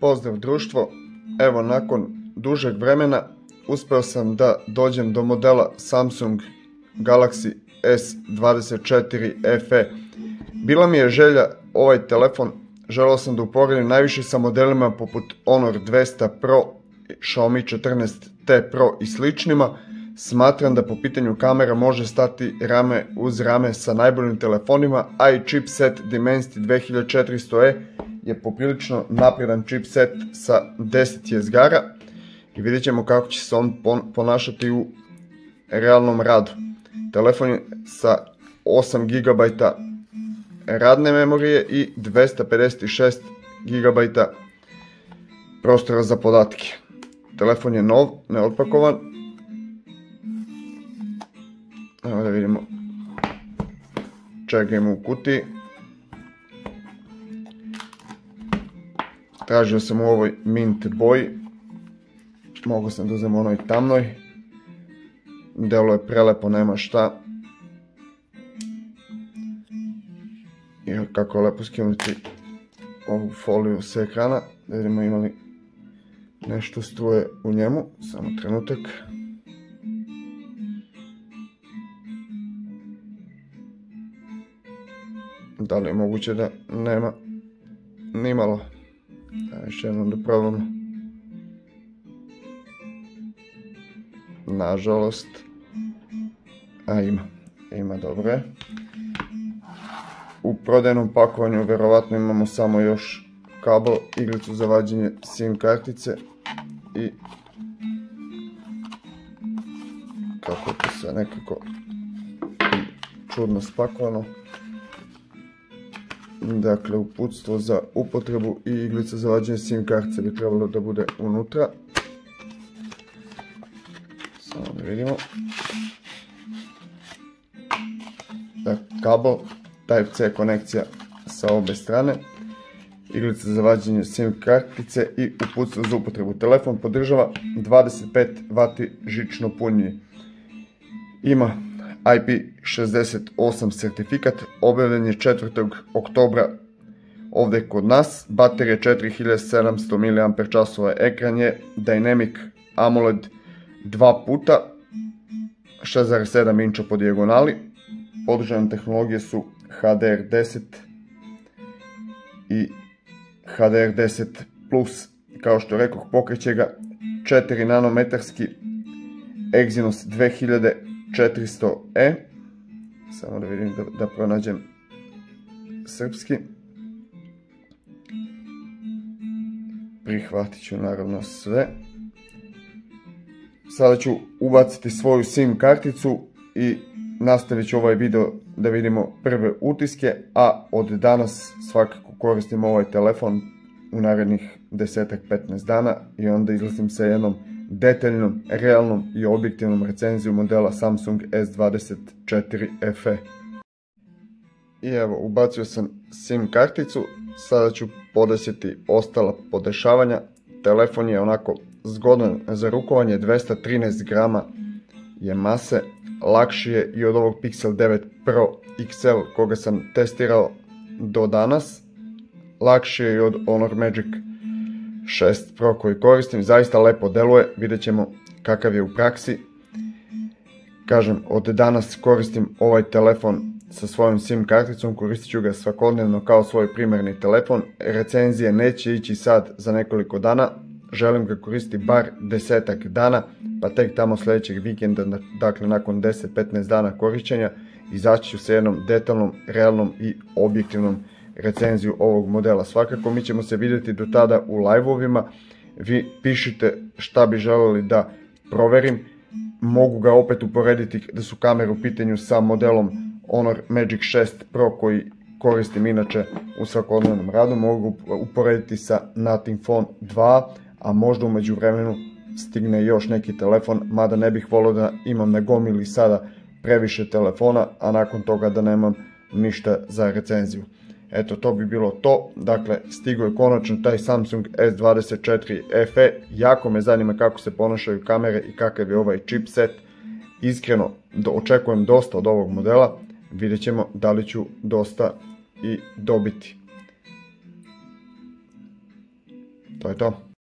Pozdrav društvo, evo nakon dužeg vremena uspeo sam da dođem do modela Samsung Galaxy S24 FE. Bila mi je želja ovaj telefon, želeo sam da uporedim najviše sa modelima poput Honor 200 Pro, Xiaomi 14T Pro i sličnima. Smatram da po pitanju kamera može stati rame uz rame sa najboljim telefonima, a i chipset Dimensity 2400E je poprilično napredan chipset sa 10 jezgara i vidjet ćemo kako će se on ponašati u realnom radu. Telefon je sa 8 GB radne memorije i 256 GB prostora za podatke. Telefon je nov, neotpakovan. Evo da vidimo čega ima u kutiji. Tražio sam u ovoj mint boji. Mogu sam da uzem onoj tamnoj. Delo je prelepo, nema šta. I kako je lepo skinuti ovu foliju sa ekrana. Da vidimo ima li nešto struje u njemu. Samo trenutak. Da li je moguće da nema nimalo? Još jednom da probamo. Nažalost. A ima dobro je. U prodajnom pakovanju verovatno imamo samo još kabel, iglicu za vađenje SIM kartice i kako je to sve nekako čudno spakovano. Dakle, uputstvo za upotrebu i iglica za vađenje SIM kartice bi trebalo da bude unutra. Samo da vidimo. Kabel, Type-C konekcija sa obe strane. Iglica za vađenje SIM kartice i uputstvo za upotrebu. Telefon podržava 25W žično punjenje. Ima IP68 sertifikat, objavljen je 4. oktobra ovdje kod nas. Baterija 4700 mAh, ekran je Dynamic AMOLED 2 puta, 6,7 inča po dijagonali. Podržane tehnologije su HDR10 i HDR10+. Kao što rekoh, pokreće ga 4 nanometarski Exynos 2400E. Samo da vidim da pronađem srpski. Prihvatit ću naravno sve. Sada ću ubaciti svoju SIM karticu i nastavit ću ovaj video da vidimo prve utiske, a od danas svakako koristim ovaj telefon u narednih 10-15 dana i onda izlazim sa jednom detaljnom, realnom i objektivnom recenzijom modela Samsung S24 FE. I evo, ubacio sam SIM karticu, sada ću podesiti ostala podešavanja. Telefon je onako zgodan za rukovanje, 213 grama je mase, lakši je i od ovog Pixel 9 Pro XL koga sam testirao do danas, lakši je i od Honor Magic 6 Pro koji koristim, zaista lepo deluje, vidjet ćemo kakav je u praksi. Kažem, od danas koristim ovaj telefon sa svojom SIM karticom, koristit ću ga svakodnevno kao svoj primarni telefon. Recenzije neće ići sad za nekoliko dana, želim ga koristiti bar 10-ak dana, pa tek tamo sljedećeg vikenda, dakle nakon 10-15 dana korišćenja, izaći ću sa jednom detaljnom, realnom i objektivnom recenziju ovog modela. Svakako mi ćemo se vidjeti do tada u live-ovima. Vi pišite šta bi želeli da proverim. Mogu ga opet uporediti da su kamere u pitanju sa modelom Honor Magic 6 Pro koji koristim inače u svakodnevnom radu. Mogu uporediti sa Nothing Phone 2, a možda u međuvremenu stigne još neki telefon, mada ne bih volio da imam na gomili sada previše telefona, a nakon toga da nemam ništa za recenziju. Eto, to bi bilo to. Dakle, stigao je konačno taj Samsung S24 FE. Jako me zanima kako se ponašaju kamere i kakav je ovaj chipset. Iskreno, očekujem dosta od ovog modela. Vidjet ćemo da li ću dosta i dobiti. To je to.